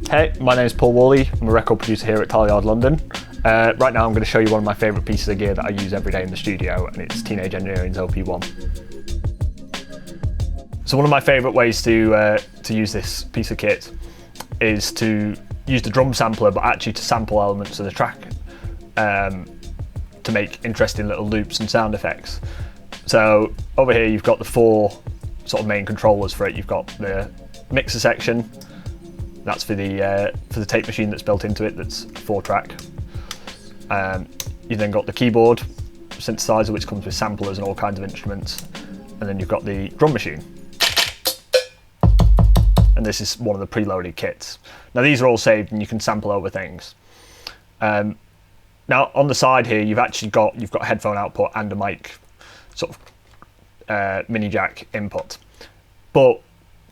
Hey, my name is Paul Whalley. I'm a record producer here at Tileyard, London. Right now I'm going to show you one of my favourite pieces of gear that I use every day in the studio, and it's Teenage Engineering's OP-1. So one of my favourite ways to use this piece of kit is to use the drum sampler, but actually to sample elements of the track to make interesting little loops and sound effects. So over here you've got the four sort of main controllers for it. You've got the mixer section. That's for the tape machine that's built into it, that's 4-track. You then got the keyboard synthesizer, which comes with samplers and all kinds of instruments. And then you've got the drum machine. And this is one of the preloaded kits. Now these are all saved and you can sample over things. Now on the side here, you've got a headphone output and a mic sort of mini jack input. But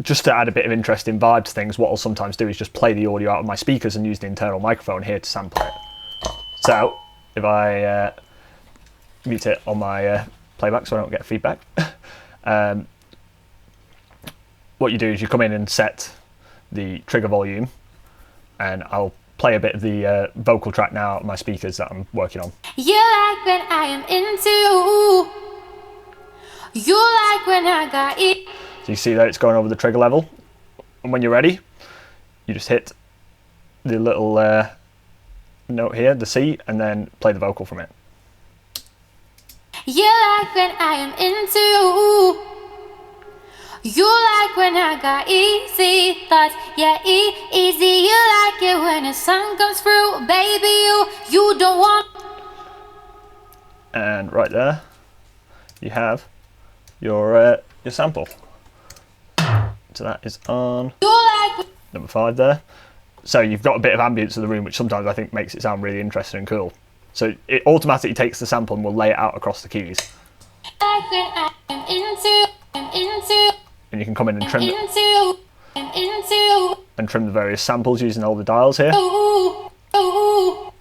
just to add a bit of interesting vibe to things, what I'll sometimes do is just play the audio out of my speakers and use the internal microphone here to sample it. So if I mute it on my playback so I don't get feedback, what you do is you come in and set the trigger volume, and I'll play a bit of the vocal track now out of my speakers that I'm working on. You like when I am into, you like when I got it. So you see that it's going over the trigger level, and when you're ready, you just hit the little note here, the C, and then play the vocal from it. You like when I am into, you like when I got easy thoughts, yeah, easy. You like it when the sun comes through, baby, you don't want. And right there, you have your sample. So that is on number 5 there. So you've got a bit of ambience in the room, which sometimes I think makes it sound really interesting and cool. So it automatically takes the sample and will lay it out across the keys. And you can come in and trim the various samples using all the dials here. So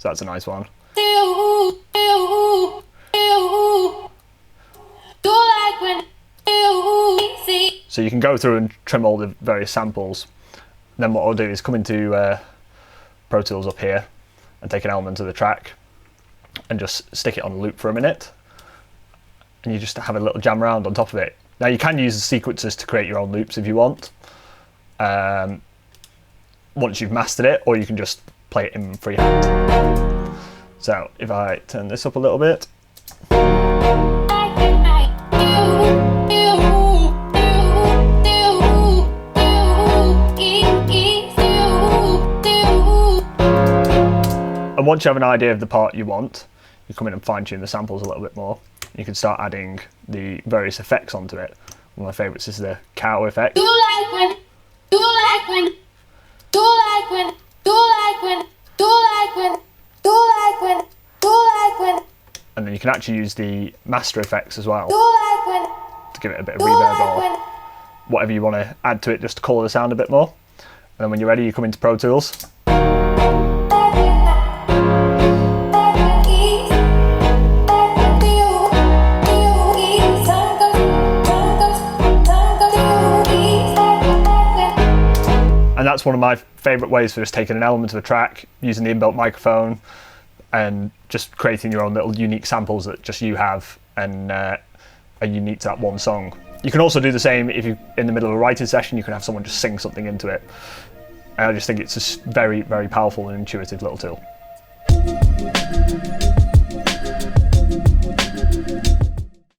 that's a nice one. So you can go through and trim all the various samples. And then what I'll do is come into Pro Tools up here and take an element of the track and just stick it on a loop for a minute. And you just have a little jam around on top of it. Now you can use the sequencers to create your own loops if you want, once you've mastered it, or you can just play it in freehand. So if I turn this up a little bit. And once you have an idea of the part you want, you come in and fine tune the samples a little bit more. You can start adding the various effects onto it. One of my favourites is the cow effect. And then you can actually use the master effects as well to give it a bit of reverb or whatever you want to add to it, just to colour the sound a bit more. And then when you're ready, you come into Pro Tools. And that's one of my favourite ways for just taking an element of a track, using the inbuilt microphone, and just creating your own little unique samples that just you have and are unique to that one song. You can also do the same if you're in the middle of a writing session. You can have someone just sing something into it. And I just think it's a very, very powerful and intuitive little tool.